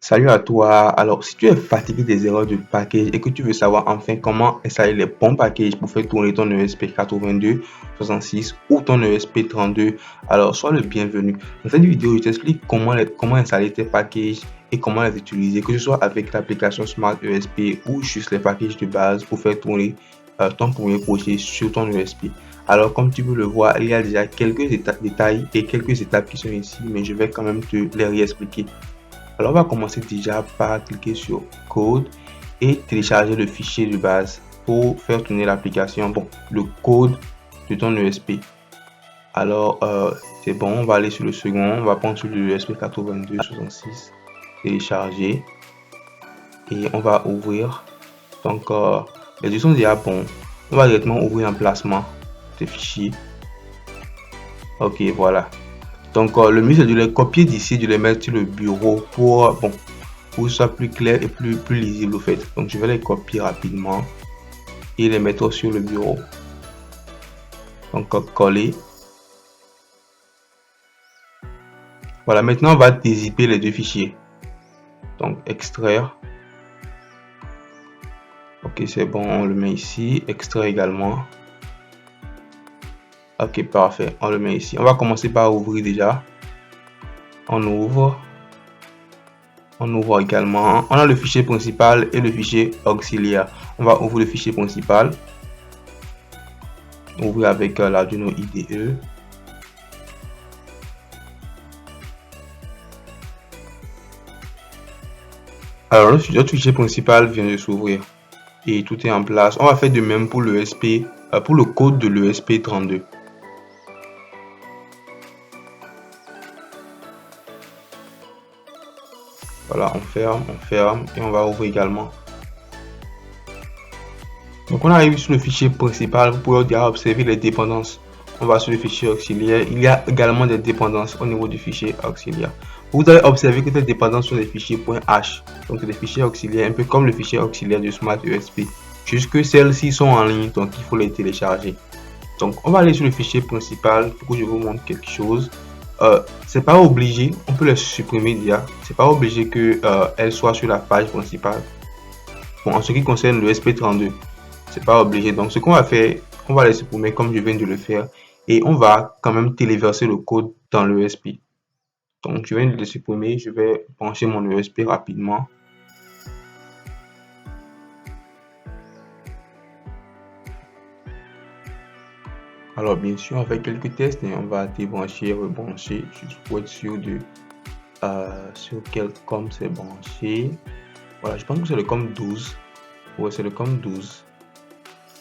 Salut à toi. Alors, si tu es fatigué des erreurs de package et que tu veux savoir enfin comment installer les bons packages pour faire tourner ton ESP8266 ou ton ESP32, alors sois le bienvenu. Dans cette vidéo, je t'explique comment installer tes packages et comment les utiliser, que ce soit avec l'application Smart ESP ou juste les packages de base pour faire tourner ton premier projet sur ton ESP. Alors, comme tu peux le voir, il y a déjà quelques détails et quelques étapes qui sont ici, mais je vais quand même te les réexpliquer. Alors, on va commencer déjà par cliquer sur Code et télécharger le fichier de base pour faire tourner l'application. Bon, le code de ton ESP. Alors, c'est bon, on va aller sur le second. On va prendre sur le ESP8266, télécharger et on va ouvrir. Donc, les deux sont déjà bons. On va directement ouvrir l'emplacement des fichiers. Ok, voilà. Donc, le mieux c'est de les copier d'ici, de les mettre sur le bureau pour que ce soit plus clair et plus lisible au fait. Donc, je vais les copier rapidement et les mettre sur le bureau. Donc, coller. Voilà, maintenant on va dézipper les deux fichiers. Donc, extraire. Ok, c'est bon, on le met ici. Extraire également. Ok, parfait, on le met ici. On va commencer par ouvrir déjà. On ouvre. On ouvre également. On a le fichier principal et le fichier auxiliaire. On va ouvrir le fichier principal. Ouvrir avec l'Arduino IDE. Alors, notre fichier principal vient de s'ouvrir et tout est en place. On va faire de même pour pour le code de l'ESP32. Voilà, on ferme et on va ouvrir également. Donc, on arrive sur le fichier principal. Vous pouvez déjà observer les dépendances. On va sur le fichier auxiliaire. Il y a également des dépendances au niveau du fichier auxiliaire. Vous allez observer que ces dépendances sont des fichiers .h, donc des fichiers auxiliaires, un peu comme le fichier auxiliaire de Smart ESP. Juste que celles-ci sont en ligne, donc il faut les télécharger. Donc, on va aller sur le fichier principal pour que je vous montre quelque chose. C'est pas obligé, on peut les supprimer déjà. C'est pas obligé que elles soient sur la page principale. Bon, en ce qui concerne le SP32, c'est pas obligé. Donc, ce qu'on va faire, on va les supprimer comme je viens de le faire et on va quand même téléverser le code dans le ESP. Donc, je viens de le supprimer. Je vais brancher mon ESP rapidement. Alors, bien sûr, on fait quelques tests et on va débrancher, rebrancher juste pour être sûr de sur quel com c'est branché. Voilà, je pense que c'est le com 12. Ouais, c'est le com 12.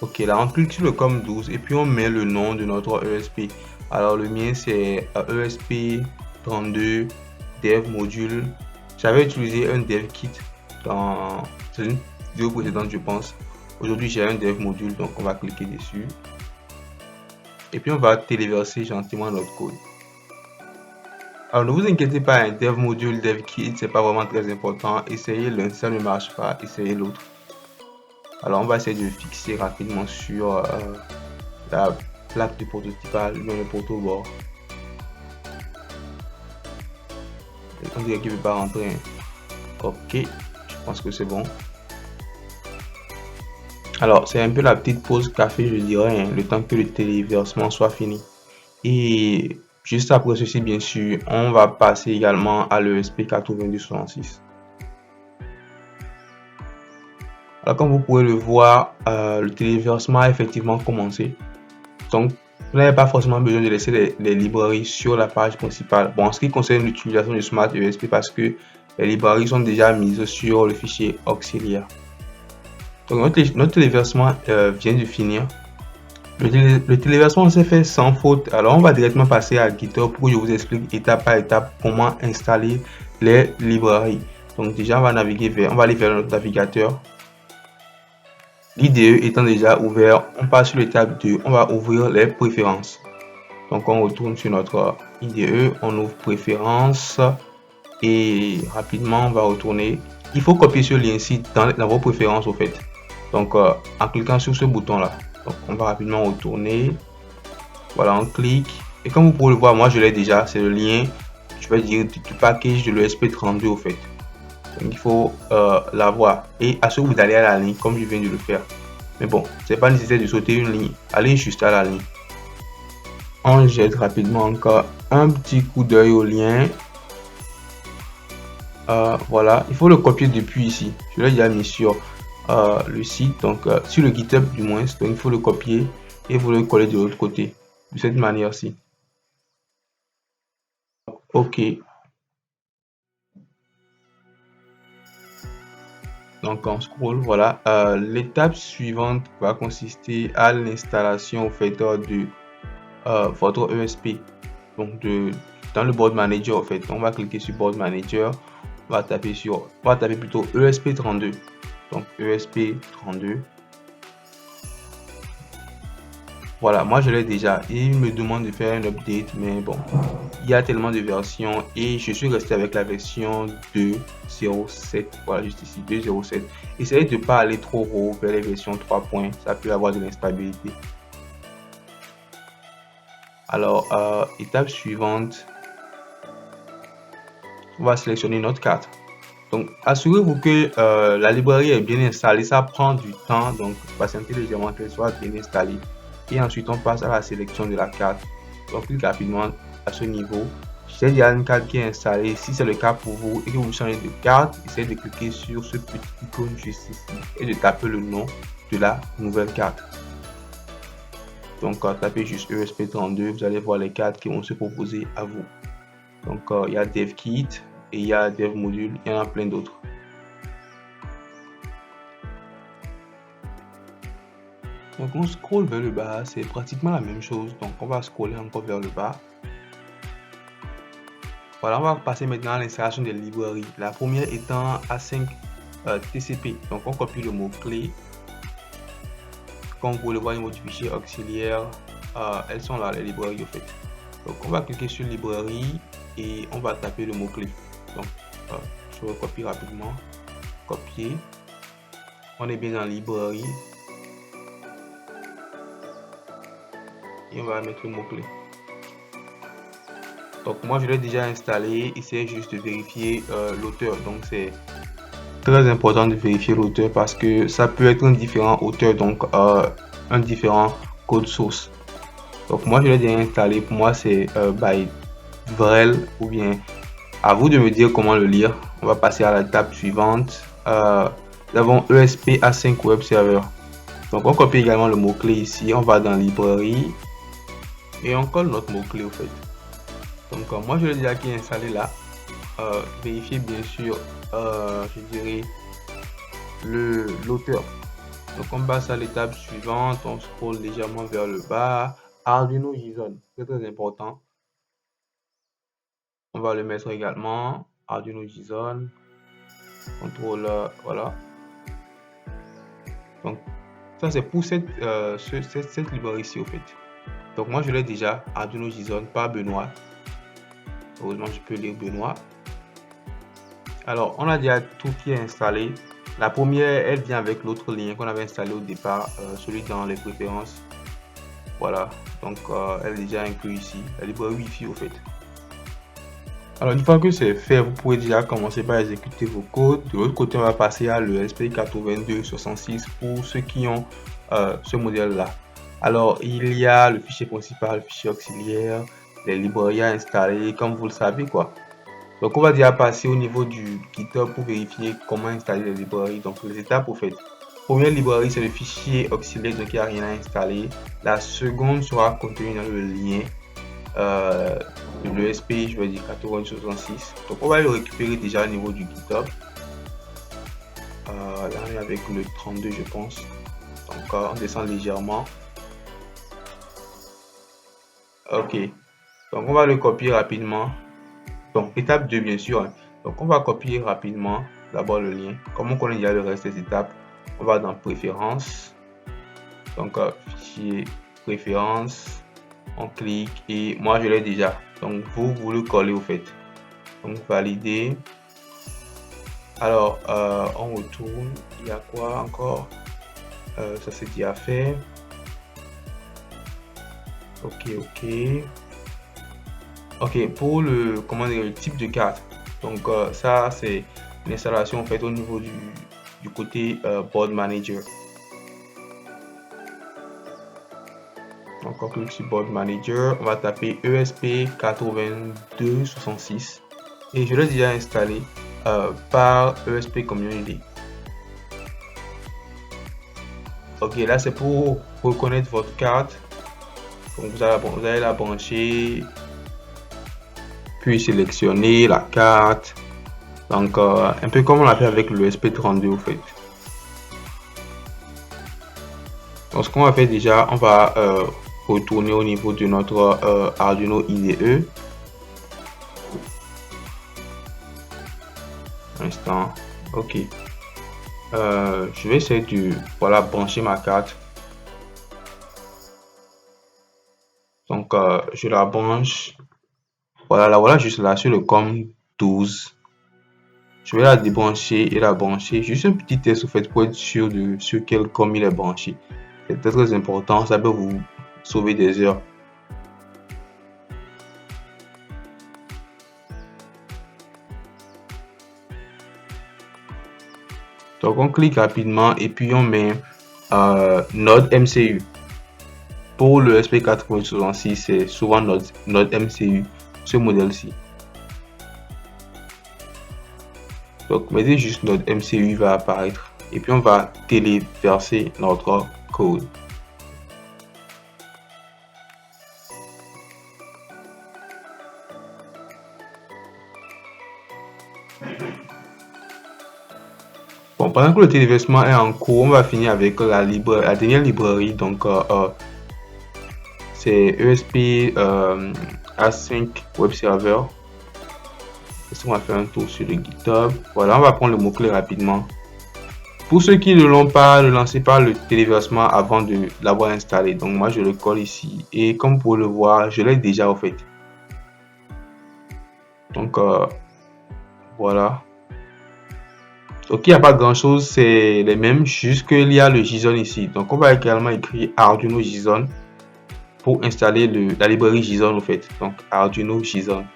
Ok, là, on clique sur le com 12 et puis on met le nom de notre ESP. Alors, le mien, c'est ESP32 Dev Module. J'avais utilisé un Dev Kit dans une vidéo précédente, je pense. Aujourd'hui, j'ai un Dev Module, donc on va cliquer dessus. Et puis, on va téléverser gentiment notre code. Alors, ne vous inquiétez pas, un Dev Module, Dev Kit, c'est pas vraiment très important. Essayez l'un, si ça ne marche pas, essayez l'autre. Alors, on va essayer de fixer rapidement sur la plaque de prototypage, le protobord. On dirait qu'il ne veut pas rentrer. Ok, je pense que c'est bon. Alors, c'est un peu la petite pause café, je dirais, hein, le temps que le téléversement soit fini. Et juste après ceci, bien sûr, on va passer également à l'ESP8266. Alors, comme vous pouvez le voir, le téléversement a effectivement commencé. Donc, vous n'avez pas forcément besoin de laisser les librairies sur la page principale. Bon, en ce qui concerne l'utilisation du Smart ESP, parce que les librairies sont déjà mises sur le fichier auxiliaire. Donc, notre téléversement vient de finir. Le téléversement s'est fait sans faute. Alors, on va directement passer à GitHub pour que je vous explique étape par étape comment installer les librairies. Donc, déjà, on va aller vers notre navigateur. L'IDE étant déjà ouvert, on passe sur l'étape 2. On va ouvrir les préférences. Donc, on retourne sur notre IDE, on ouvre préférences et rapidement, on va retourner. Il faut copier ce lien-ci dans vos préférences au fait. Donc, en cliquant sur ce bouton-là. Donc, on va rapidement retourner. Voilà, on clique. Et comme vous pouvez le voir, moi, je l'ai déjà. C'est le lien, je vais dire, du package de l'ESP32 au fait. Donc il faut l'avoir. Et à ce que vous allez à la ligne comme je viens de le faire. Mais bon, c'est pas nécessaire de sauter une ligne. Allez juste à la ligne. On jette rapidement encore un petit coup d'œil au lien. Voilà, il faut le copier depuis ici. Je l'ai déjà mis sur le site, donc sur le GitHub du moins. Donc il faut le copier et vous le coller de l'autre côté, de cette manière-ci. Ok. Donc on scroll, voilà. L'étape suivante va consister à l'installation au fait de votre ESP. Donc dans le board manager en fait. On va cliquer sur board manager. On va taper plutôt ESP32. Donc ESP32. Voilà, moi je l'ai déjà. Il me demande de faire un update, mais bon, il y a tellement de versions et je suis resté avec la version 2.07. Voilà, juste ici, 2.07. Essayez de ne pas aller trop haut vers les versions 3 points, ça peut avoir de l'instabilité. Alors, étape suivante, on va sélectionner notre carte. Donc, assurez-vous que la librairie est bien installée. Ça prend du temps, donc patientez légèrement qu'elle soit bien installée. Et ensuite, on passe à la sélection de la carte. Donc, clique rapidement à ce niveau. J'ai déjà une carte qui est installée. Si c'est le cas pour vous et que vous changez de carte, essayez de cliquer sur ce petit icône juste ici et de taper le nom de la nouvelle carte. Donc, tapez juste ESP32. Vous allez voir les cartes qui vont se proposer à vous. Donc, il y a DevKit et il y a DevModule. Il y en a plein d'autres. Donc on scrolle vers le bas, c'est pratiquement la même chose. Donc on va scroller encore vers le bas. Voilà, on va passer maintenant à l'installation des librairies. La première étant A5 TCP. Donc on copie le mot-clé. Comme vous le voyez, votre fichier auxiliaire, elles sont là, les librairies au fait. Donc on va cliquer sur librairie et on va taper le mot-clé. Donc je recopie rapidement. Copier. On est bien dans librairie. Et on va mettre le mot-clé. Donc moi je l'ai déjà installé, essayez juste de vérifier l'auteur. Donc c'est très important de vérifier l'auteur parce que ça peut être un différent auteur, donc un différent code source. Donc moi je l'ai déjà installé, pour moi c'est by Vrel, ou bien à vous de me dire comment le lire. On va passer à l'étape suivante. Nous avons ESP A5 Web Server. Donc on copie également le mot-clé ici, on va dans librairie et on colle notre mot-clé au fait. Donc moi je l'ai déjà qui est installé là. Vérifiez bien sûr, je dirais, l'auteur. Donc on passe à l'étape suivante, on scrolle légèrement vers le bas. Arduino JSON, c'est très important. On va le mettre également. Arduino JSON. Contrôle, voilà. Donc ça c'est pour cette librairie ici au fait. Donc moi je l'ai déjà, Arduino JSON, pas Benoît. Heureusement je peux lire Benoît. Alors on a déjà tout qui est installé. La première, elle vient avec l'autre lien qu'on avait installé au départ, celui dans les préférences. Voilà, donc elle est déjà inclue ici, la librairie Wi-Fi au fait. Alors une fois que c'est fait, vous pouvez déjà commencer par exécuter vos codes. De l'autre côté, on va passer à l'ESP8266 pour ceux qui ont ce modèle-là. Alors il y a le fichier principal, le fichier auxiliaire, les librairies à installer, comme vous le savez quoi. Donc on va déjà passer au niveau du GitHub pour vérifier comment installer les librairies. Donc les étapes au fait. Première librairie, c'est le fichier auxiliaire, donc il n'y a rien à installer. La seconde sera contenue dans le lien de l'ESP, je vais dire 8066. Donc on va le récupérer déjà au niveau du GitHub. Là on est avec le 32 je pense. Donc on descend légèrement. Ok. Donc on va le copier rapidement. Donc étape 2 bien sûr. Donc on va copier rapidement d'abord le lien. Comme on connaît déjà le reste des étapes, on va dans préférences. Donc fichier préférences, on clique et moi je l'ai déjà. Donc vous le collez au fait. Donc valider. Alors on retourne. Il y a quoi encore? Ça c'est déjà fait. Ok, pour le, comment dire, le type de carte. Donc ça c'est l'installation en fait au niveau du côté board manager. Donc on clique sur board manager, on va taper ESP8266 et je l'ai déjà installé par ESP Community. Ok, là c'est pour reconnaître votre carte. Donc vous allez la brancher, puis sélectionner la carte. Donc un peu comme on l'a fait avec le ESP32 en fait. Donc ce qu'on va faire déjà, on va retourner au niveau de notre Arduino IDE. Instant, ok. Je vais essayer de brancher ma carte. Donc je la branche. Voilà, la voilà juste là sur le COM12. Je vais la débrancher et la brancher. Juste un petit test au fait pour être sûr de sur quel COM il est branché. C'est très important, ça peut vous sauver des heures. Donc on clique rapidement et puis on met Node MCU. Pour le SP8066, c'est souvent Node MCU, ce modèle-ci. Donc mettez juste Node MCU va apparaître et puis on va téléverser notre code. Bon, pendant que le téléversement est en cours, on va finir avec la dernière librairie. Donc, c'est ESP Async Web Server. On va faire un tour sur le GitHub. Voilà, on va prendre le mot-clé rapidement. Pour ceux qui ne l'ont pas, ne lancez pas le téléversement avant de l'avoir installé. Donc, moi, je le colle ici. Et comme vous pouvez le voir, je l'ai déjà en fait. Donc, voilà. Donc il n'y a pas grand chose, c'est les mêmes, juste qu'il y a le JSON ici. Donc on va également écrire Arduino JSON pour installer la librairie JSON en fait. Donc Arduino JSON.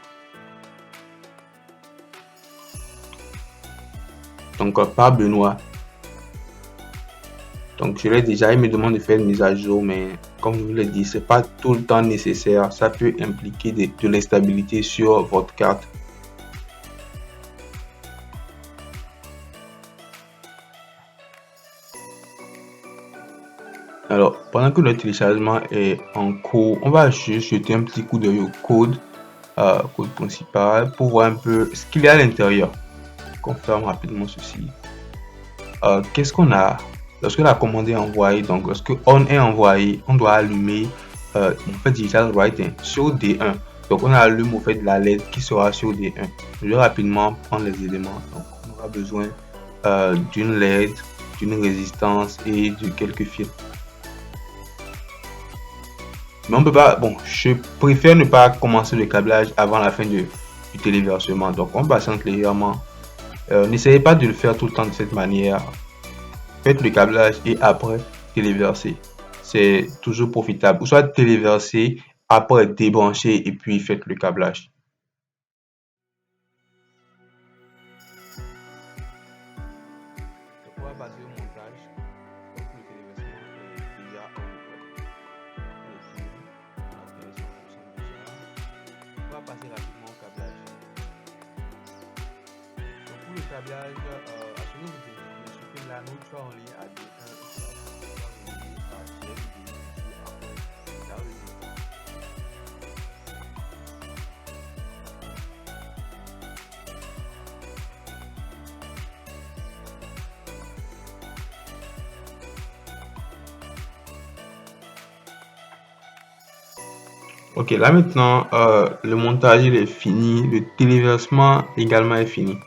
Donc par Benoît. Donc je l'ai déjà, il me demande de faire une mise à jour, mais comme je vous l'ai dit, c'est pas tout le temps nécessaire. Ça peut impliquer de l'instabilité sur votre carte. Alors, pendant que le téléchargement est en cours, on va juste jeter un petit coup d'œil au code, code principal, pour voir un peu ce qu'il y a à l'intérieur. Confirme rapidement ceci. Qu'est-ce qu'on a lorsque la commande est envoyée? Donc, lorsque on est envoyé, on doit allumer en fait digital writing sur D1. Donc, on allume au fait de la LED qui sera sur D1. Je vais rapidement prendre les éléments. Donc, on aura besoin d'une LED, d'une résistance et de quelques fils. Mais on peut pas, bon, je préfère ne pas commencer le câblage avant la fin du téléversement. Donc on patiente légèrement. N'essayez pas de le faire tout le temps de cette manière. Faites le câblage et après téléverser. C'est toujours profitable. Ou soit téléverser, après débrancher et puis faites le câblage. On va passer au montage. Donc le téléversement est déjà en on va passer rapidement au câblage. Donc pour le câblage, assurez-vous de supprimer l'anneau soit en ligne à D1 Ok, là maintenant, le montage il est fini, le téléversement également est fini.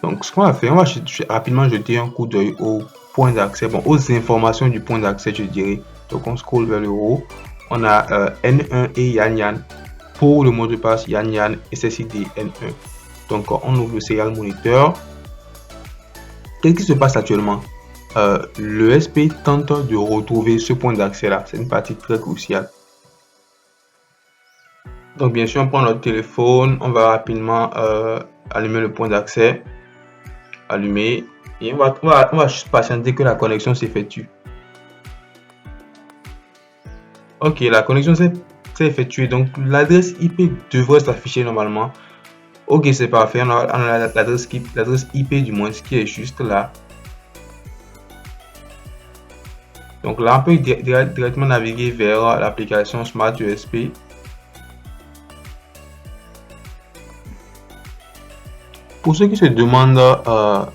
Donc, ce qu'on va faire, on va rapidement jeter un coup d'œil au point d'accès, bon, aux informations du point d'accès, je dirais. Donc, on scrolle vers le haut, on a N1 et Yan. Pour le mot de passe Yan SSID N1. Donc, on ouvre le serial monitor. Qu'est-ce qui se passe actuellement? Le SP tente de retrouver ce point d'accès là. C'est une partie très cruciale. Donc bien sûr, on prend notre téléphone, on va rapidement allumer le point d'accès. allumer et on va juste patienter que la connexion s'effectue. Ok, la connexion s'est effectuée, donc l'adresse IP devrait s'afficher normalement. Ok, c'est parfait, on a l'adresse IP du moins, ce qui est juste là. Donc là, on peut directement naviguer vers l'application Smart USB. Pour ceux qui se demandent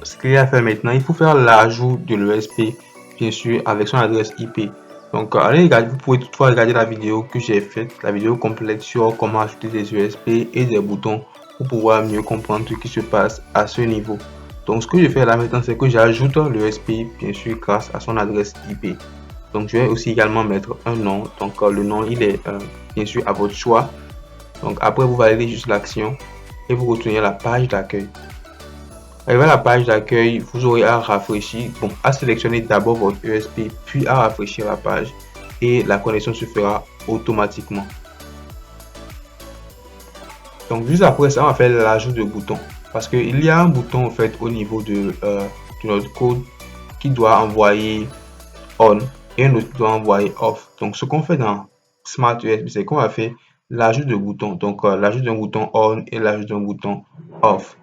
ce qu'il y a à faire maintenant, il faut faire l'ajout de l'ESP, bien sûr, avec son adresse IP. Donc, allez regarder, vous pouvez toutefois regarder la vidéo que j'ai faite, la vidéo complète sur comment ajouter des USB et des boutons pour pouvoir mieux comprendre ce qui se passe à ce niveau. Donc, ce que je fais là maintenant, c'est que j'ajoute l'ESP, bien sûr, grâce à son adresse IP. Donc, je vais aussi également mettre un nom. Donc, le nom, il est bien sûr à votre choix. Donc, après, vous validez juste l'action et vous retournez à la page d'accueil. Arrivé à la page d'accueil, vous aurez à rafraîchir, bon, à sélectionner d'abord votre ESP, puis à rafraîchir la page et la connexion se fera automatiquement. Donc, juste après ça, on va faire l'ajout de boutons parce qu'il y a un bouton en fait au niveau de notre code qui doit envoyer on et un autre doit envoyer off. Donc, ce qu'on fait dans Smart USB, c'est qu'on va faire l'ajout de boutons. Donc, l'ajout d'un bouton on et l'ajout d'un bouton off.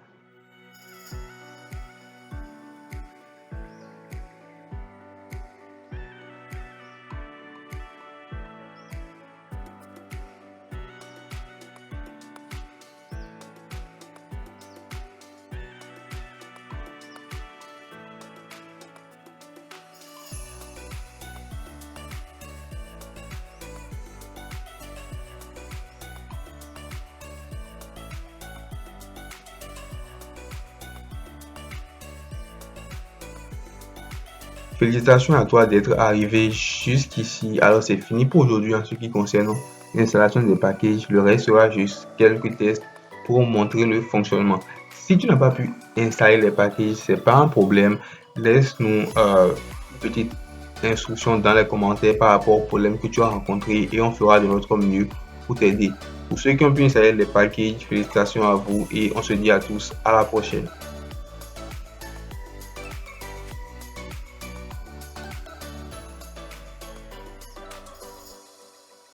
Félicitations à toi d'être arrivé jusqu'ici. Alors c'est fini pour aujourd'hui en ce qui concerne l'installation des packages. Le reste sera juste quelques tests pour montrer le fonctionnement. Si tu n'as pas pu installer les packages, c'est pas un problème. Laisse-nous une petite instruction dans les commentaires par rapport au problème que tu as rencontré et on fera de notre mieux pour t'aider. Pour ceux qui ont pu installer les packages, félicitations à vous et on se dit à tous à la prochaine.